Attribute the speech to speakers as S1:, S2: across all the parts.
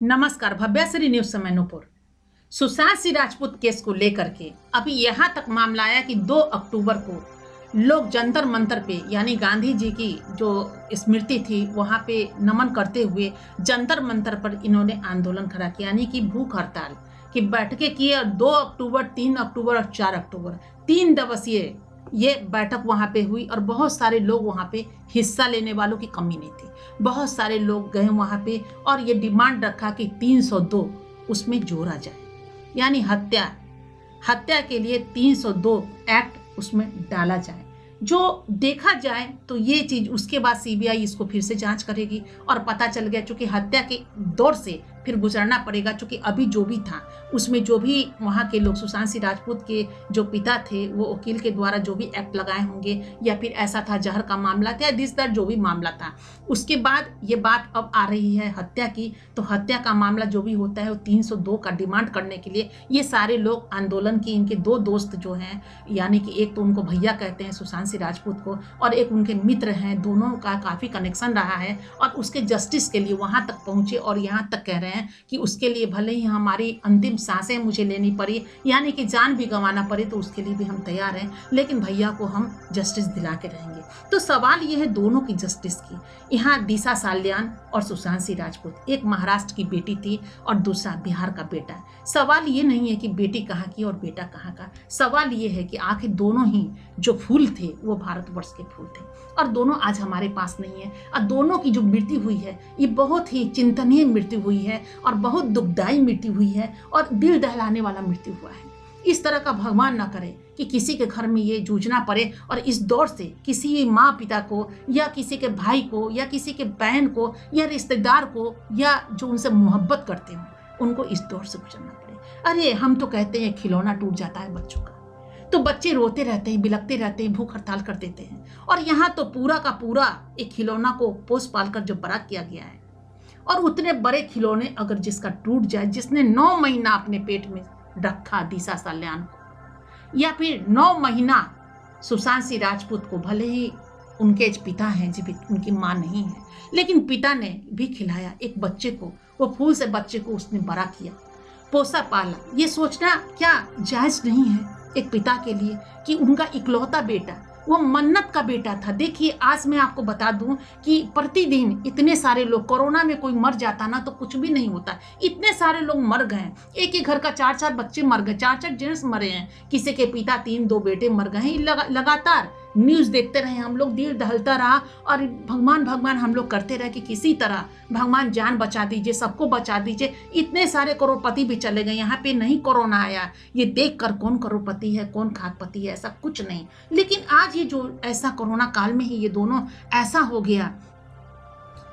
S1: नमस्कार। भव्यश्री न्यूज से मैं नूपुर। सुशांत सिंह राजपूत केस को लेकर के अभी यहाँ तक मामला आया कि 2 अक्टूबर को लोग जंतर मंतर पे यानी गांधी जी की जो स्मृति थी वहाँ पे नमन करते हुए जंतर मंतर पर इन्होंने आंदोलन खड़ा किया, यानी कि भूख हड़ताल की बैठकें की। और 2 अक्टूबर, 3 अक्टूबर और 4 अक्टूबर 3 दिवसीय ये बैठक वहाँ पे हुई और बहुत सारे लोग वहाँ पे हिस्सा लेने वालों की कमी नहीं थी। बहुत सारे लोग गए वहाँ पे और ये डिमांड रखा कि 302 उसमें जोड़ा जाए, यानी हत्या के लिए 302 एक्ट उसमें डाला जाए। जो देखा जाए तो ये चीज उसके बाद सीबीआई इसको फिर से जांच करेगी और पता चल गया चूंकि हत्या के दौर से फिर गुजरना पड़ेगा, चूंकि अभी जो भी था उसमें जो भी वहाँ के लोग सुशांत सिंह राजपूत के जो पिता थे वो वकील के द्वारा जो भी एक्ट लगाए होंगे या फिर ऐसा था जहर का मामला था या दिसदर जो भी मामला था, उसके बाद ये बात अब आ रही है हत्या की। तो हत्या का मामला जो भी होता है वो 302 का डिमांड करने के लिए ये सारे लोग आंदोलन की। इनके 2 दोस्त जो हैं, यानी कि एक तो उनको भैया कहते हैं सुशांत सिंह राजपूत को और एक उनके मित्र हैं, दोनों का काफ़ी कनेक्शन रहा है और उसके जस्टिस के लिए वहाँ तक पहुँचे और यहाँ तक कह रहे हैं कि उसके लिए भले ही हमारी अंतिम सांसें मुझे लेनी पड़ी, यानी कि जान भी गंवाना पड़े तो उसके लिए भी हम तैयार हैं, लेकिन भैया को हम जस्टिस दिला के रहेंगे। तो सवाल ये है दोनों की जस्टिस की। यहाँ दिशा साल्यान और सुशांत सिंह राजपूत, एक महाराष्ट्र की बेटी थी और दूसरा बिहार का बेटा। सवाल ये नहीं है कि बेटी कहाँ की और बेटा कहाँ का, सवाल ये है कि आखिर दोनों ही जो फूल थे वो भारतवर्ष के फूल थे और दोनों आज हमारे पास नहीं है। और दोनों की जो मृत्यु हुई है ये बहुत ही चिंतनीय मृत्यु हुई है और बहुत दुखदायी मृत्यु हुई है और दिल दहलाने वाला मृत्यु हुआ है। इस तरह का भगवान ना करे कि किसी के घर में ये जूझना पड़े और इस दौर से किसी माँ पिता को या किसी के भाई को या किसी के बहन को या रिश्तेदार को या जो उनसे मोहब्बत करते हो उनको इस दौर से गुजरना पड़े। अरे हम तो कहते हैं खिलौना टूट जाता है बच्चों का तो बच्चे रोते रहते हैं, बिलखते रहते हैं, भूख हड़ताल कर देते हैं, और यहाँ तो पूरा का पूरा एक खिलौना को पोस पाल कर जो बड़ा किया गया है। और उतने बड़े खिलौने अगर जिसका टूट जाए, जिसने 9 महीना अपने पेट में रखा दिशा साल्यान को, या फिर 9 महीना सुशांत सिंह राजपूत को, भले ही उनके पिता हैं जीवित, उनकी माँ नहीं है, लेकिन पिता ने भी खिलाया एक बच्चे को, वो फूल से बच्चे को उसने बड़ा किया, पोसा पाला। ये सोचना क्या जायज नहीं है एक पिता के लिए कि उनका इकलौता बेटा, वो मन्नत का बेटा था। देखिए आज मैं आपको बता दूं कि प्रतिदिन इतने सारे लोग, कोरोना में कोई मर जाता ना तो कुछ भी नहीं होता, इतने सारे लोग मर गए। एक ही घर का 4-4 बच्चे मर गए, 4-4 जेंट्स मरे हैं, किसी के पिता 3-2 बेटे मर गए हैं। लगातार न्यूज़ देखते रहे हम लोग, दिल दहलता रहा और भगवान भगवान हम लोग करते रहे कि किसी तरह भगवान जान बचा दीजिए, सबको बचा दीजिए। इतने सारे करोड़पति भी चले गए, यहाँ पे नहीं कोरोना आया। ये देख कर कौन करोड़पति है कौन खाकपति है ऐसा कुछ नहीं, लेकिन आज ये जो ऐसा कोरोना काल में ही ये दोनों ऐसा हो गया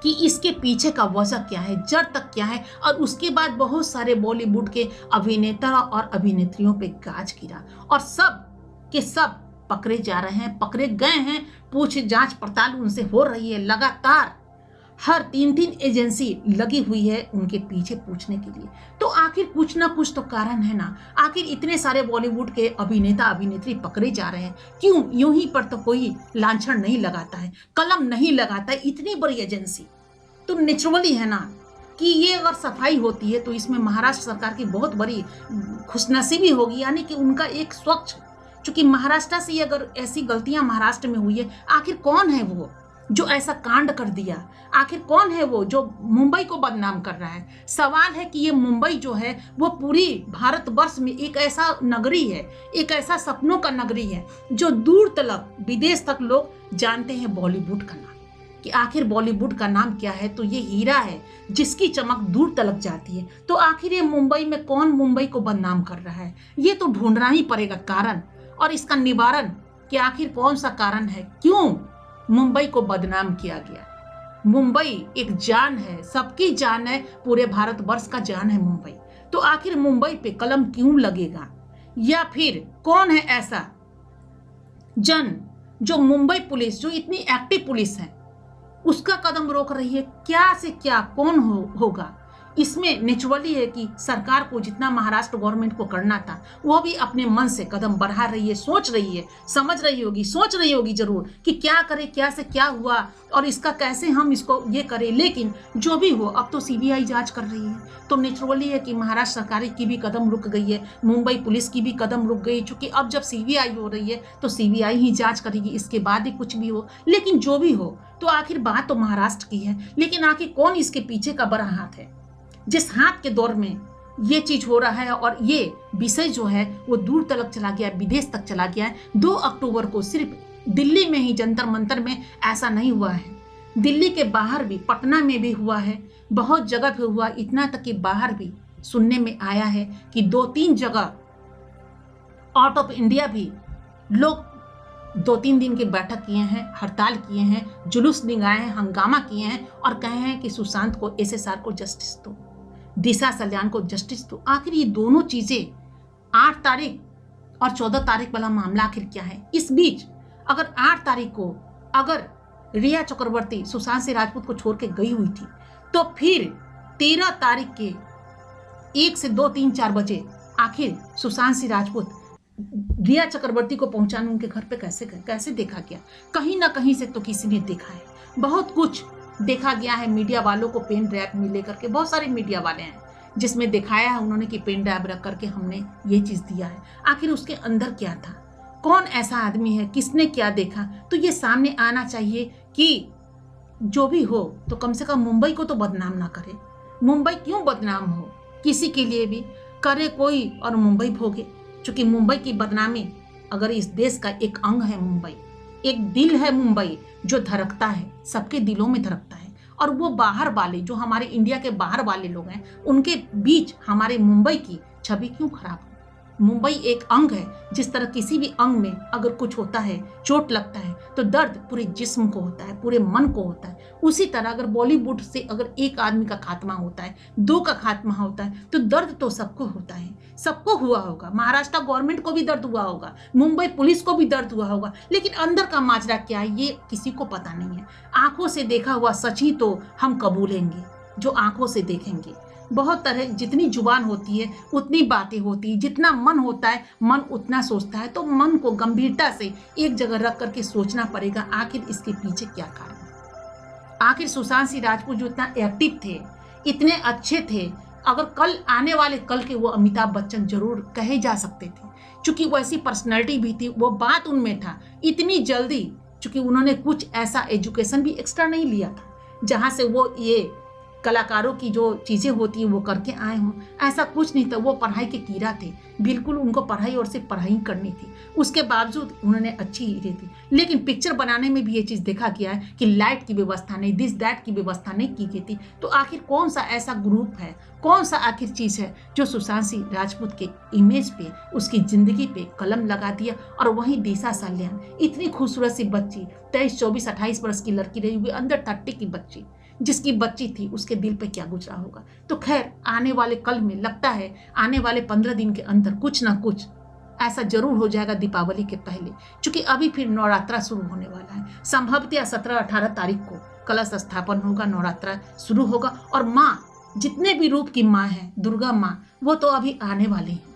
S1: कि इसके पीछे का वजह क्या है, जड़ तक क्या है। और उसके बाद बहुत सारे बॉलीवुड के अभिनेता और अभिनेत्रियों पे गाज गिरा और सब के सब पकड़े जा रहे हैं, पकड़े गए हैं, पूछ जांच पड़ताल उनसे हो रही है। लगातार हर 3-3 एजेंसी लगी हुई है उनके पीछे पूछने के लिए। तो आखिर कुछ ना कुछ तो कारण है ना। आखिर इतने सारे बॉलीवुड के अभिनेता अभिनेत्री पकड़े जा रहे हैं, क्यों? यूं ही पर तो कोई लांछन नहीं लगाता है, कलम नहीं लगाता है, इतनी बड़ी एजेंसी। तो नेचुरली है ना कि ये अगर सफाई होती है तो इसमें महाराष्ट्र सरकार की बहुत बड़ी खुशनसीबी होगी, यानी कि उनका एक स्वच्छ, चूंकि महाराष्ट्र से अगर ऐसी गलतियां महाराष्ट्र में हुई है, आखिर कौन है वो जो ऐसा कांड कर दिया? आखिर कौन है वो जो मुंबई को बदनाम कर रहा है? सवाल है कि ये मुंबई जो है वो पूरी भारतवर्ष में एक ऐसा नगरी है, एक ऐसा सपनों का नगरी है जो दूर तलक विदेश तक लोग जानते हैं बॉलीवुड का नाम। कि आखिर बॉलीवुड का नाम क्या है? तो ये हीरा है जिसकी चमक दूर तलक जाती है। तो आखिर ये मुंबई में कौन मुंबई को बदनाम कर रहा है? ये तो ढूंढना ही पड़ेगा कारण और इसका निवारण कि आखिर कौन सा कारण है, क्यों मुंबई को बदनाम किया गया। मुंबई एक जान है, सबकी जान है, पूरे भारतवर्ष का जान है मुंबई। तो आखिर मुंबई पे कलम क्यों लगेगा? या फिर कौन है ऐसा जन जो मुंबई पुलिस, जो इतनी एक्टिव पुलिस है, उसका कदम रोक रही है? क्या से क्या कौन होगा? इसमें नेचुरली है कि सरकार को जितना महाराष्ट्र गवर्नमेंट को करना था वो भी अपने मन से कदम बढ़ा रही है, सोच रही है, समझ रही होगी, सोच रही होगी जरूर कि क्या करे, क्या से क्या हुआ और इसका कैसे हम इसको ये करें। लेकिन जो भी हो, अब तो सीबीआई जांच कर रही है, तो नेचुरली है कि महाराष्ट्र सरकार की भी कदम रुक गई है, मुंबई पुलिस की भी कदम रुक गई, क्योंकि अब जब सीबीआई हो रही है तो सीबीआई ही जांच करेगी, इसके बाद ही कुछ भी हो। लेकिन जो भी हो, तो आखिर बात तो महाराष्ट्र की है, लेकिन आखिर कौन इसके पीछे का बड़ा हाथ है, जिस हाथ के दौर में ये चीज हो रहा है और ये विषय जो है वो दूर तक चला गया है, विदेश तक चला गया है। 2 अक्टूबर को सिर्फ दिल्ली में ही जंतर मंतर में ऐसा नहीं हुआ है, दिल्ली के बाहर भी, पटना में भी हुआ है, बहुत जगह पे हुआ, इतना तक कि बाहर भी सुनने में आया है कि 2-3 जगह आउट ऑफ इंडिया भी लोग 2-3 दिन की बैठक किए हैं, हड़ताल किए हैं, जुलूस निकाले हैं, हंगामा किए हैं और कहे हैं कि सुशांत को, एसएसआर को जस्टिस दो, दिशा सल्यान को जस्टिस दो। आखिर ये दोनों चीजें 8 तारीख और 14 तारीख वाला मामला आखिर क्या है? इस बीच अगर 8 तारीख को अगर रिया चक्रवर्ती सुशांत सिंह राजपूत को छोड़ के गई हुई थी, तो फिर 13 तारीख के 1 से 2, 3, 4 बजे आखिर सुशांत सिंह राजपूत रिया चक्रवर्ती को पहुंचाने उनके घर पे कैसे देखा गया? कहीं ना कहीं से तो किसी ने देखा है, बहुत कुछ देखा गया है। मीडिया वालों को पेन ड्राइव में लेकर के, बहुत सारे मीडिया वाले हैं जिसमें दिखाया है उन्होंने कि पेन ड्राइव रख करके हमने ये चीज दिया है। आखिर उसके अंदर क्या था, कौन ऐसा आदमी है, किसने क्या देखा, तो ये सामने आना चाहिए कि जो भी हो तो कम से कम मुंबई को तो बदनाम ना करे। मुंबई क्यों बदनाम हो, किसी के लिए भी करे कोई और मुंबई भोगे, क्योंकि मुंबई की बदनामी अगर इस देश का एक अंग है, मुंबई एक दिल है, मुंबई जो धड़कता है, सबके दिलों में धड़कता है। और वो बाहर वाले, जो हमारे इंडिया के बाहर वाले लोग हैं, उनके बीच हमारे मुंबई की छवि क्यों खराब हो? मुंबई एक अंग है, जिस तरह किसी भी अंग में अगर कुछ होता है, चोट लगता है, तो दर्द पूरे जिस्म को होता है, पूरे मन को होता है। उसी तरह अगर बॉलीवुड से अगर एक आदमी का खात्मा होता है, 2 का खात्मा होता है, तो दर्द तो सबको होता है, सबको हुआ होगा। महाराष्ट्र गवर्नमेंट को भी दर्द हुआ होगा, मुंबई पुलिस को भी दर्द हुआ होगा, लेकिन अंदर का माजरा क्या है ये किसी को पता नहीं है। आंखों से देखा हुआ सच ही तो हम कबूलेंगे, जो आंखों से देखेंगे। बहुत तरह, जितनी जुबान होती है उतनी बातें होती है, जितना मन होता है मन उतना सोचता है। तो मन को गंभीरता से एक जगह रख करके सोचना पड़ेगा, आखिर इसके पीछे क्या कारण है। आखिर सुशांत सिंह राजपूत जो इतना एक्टिव थे, इतने अच्छे थे, अगर कल आने वाले कल के वो अमिताभ बच्चन जरूर कहे जा सकते थे, क्योंकि वो ऐसी पर्सनैलिटी भी थी, वो बात उनमें था। इतनी जल्दी, क्योंकि उन्होंने कुछ ऐसा एजुकेशन भी एक्स्ट्रा नहीं लिया था जहाँ से वो ये कलाकारों की जो चीज़ें होती हैं वो करके आए हों, ऐसा कुछ नहीं था। वो पढ़ाई के कीड़ा थे, बिल्कुल उनको पढ़ाई और सिर्फ पढ़ाई करनी थी, उसके बावजूद उन्होंने अच्छी ही थी। लेकिन पिक्चर बनाने में भी ये चीज़ देखा गया है कि लाइट की व्यवस्था नहीं, दिस दैट की व्यवस्था नहीं की गई थी। तो आखिर कौन सा ऐसा ग्रुप है, कौन सा आखिर चीज़ है जो सुशांत सिंह राजपूत के इमेज पे, उसकी ज़िंदगी पे कलम लगा दिया? और वहीं दिशा सल्यान, इतनी खूबसूरत सी बच्ची, 23, 24, 28 वर्ष की लड़की रही हुई, अंडर 30 की बच्ची, जिसकी बच्ची थी, उसके दिल पे क्या गुजरा होगा। तो खैर, आने वाले कल में लगता है, आने वाले 15 दिन के अंदर कुछ ना कुछ ऐसा जरूर हो जाएगा दीपावली के पहले, क्योंकि अभी फिर नवरात्रा शुरू होने वाला है। संभवतः 17-18 तारीख को कलश स्थापन होगा, नवरात्रा शुरू होगा, और माँ, जितने भी रूप की माँ है, दुर्गा माँ, वो तो अभी आने वाली है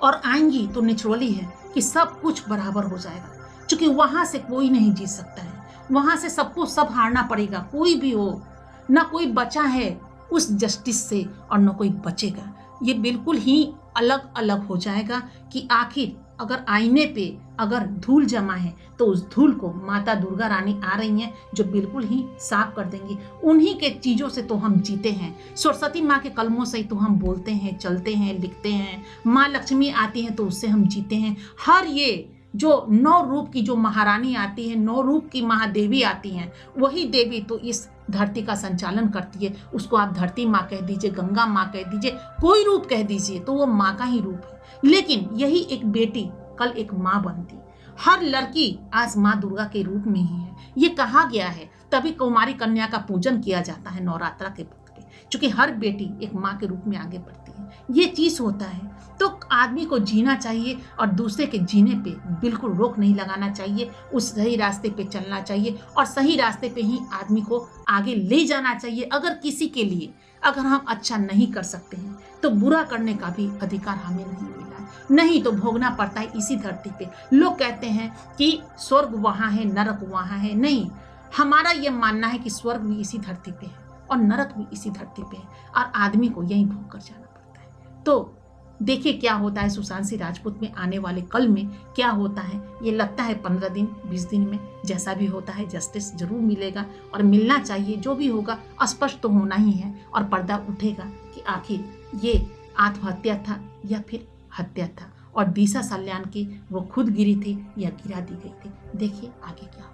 S1: और आएंगी तो नेचुरली है कि सब कुछ बराबर हो जाएगा, क्योंकि वहां से कोई नहीं जीत सकता है, वहां से सबको सब हारना पड़ेगा। कोई भी हो, ना कोई बचा है उस जस्टिस से और ना कोई बचेगा। ये बिल्कुल ही अलग अलग हो जाएगा कि आखिर अगर आईने पे अगर धूल जमा है तो उस धूल को माता दुर्गा रानी आ रही हैं, जो बिल्कुल ही साफ कर देंगी। उन्हीं के चीज़ों से तो हम जीते हैं, सरस्वती माँ के कलमों से ही तो हम बोलते हैं, चलते हैं, लिखते हैं। माँ लक्ष्मी आती हैं तो उससे हम जीते हैं। हर ये जो 9 रूप की जो महारानी आती है, 9 रूप की महादेवी आती हैं, वही देवी तो इस धरती का संचालन करती है। उसको आप धरती माँ कह दीजिए, गंगा माँ कह दीजिए, कोई रूप कह दीजिए, तो वो माँ का ही रूप है। लेकिन यही एक बेटी कल एक माँ बनती। हर लड़की आज माँ दुर्गा के रूप में ही है, ये कहा गया है। तभी कुमारी कन्या का पूजन किया जाता है नवरात्रा के वक्त पे, क्योंकि हर बेटी एक माँ के रूप में आगे बढ़ती है। ये चीज़ होता है। तो आदमी को जीना चाहिए और दूसरे के जीने पे बिल्कुल रोक नहीं लगाना चाहिए, उस सही रास्ते पे चलना चाहिए और सही रास्ते पे ही आदमी को आगे ले जाना चाहिए। अगर किसी के लिए अगर हम अच्छा नहीं कर सकते हैं तो बुरा करने का भी अधिकार हमें नहीं मिला है, नहीं तो भोगना पड़ता है इसी धरती पे। लोग कहते हैं कि स्वर्ग वहाँ है, नरक वहाँ है। नहीं, हमारा ये मानना है कि स्वर्ग भी इसी धरती पे है और नरक भी इसी धरती पे है और आदमी को यहीं भोग कर जाना पड़ता है। तो देखिए क्या होता है सुशांत सिंह राजपूत में आने वाले कल में क्या होता है। ये लगता है 15 दिन 20 दिन में जैसा भी होता है जस्टिस जरूर मिलेगा और मिलना चाहिए। जो भी होगा स्पष्ट तो होना ही है और पर्दा उठेगा कि आखिर ये आत्महत्या था या फिर हत्या था और दिशा सल्यान की वो खुद गिरी थी या गिरा दी गई थी। देखिए आगे क्या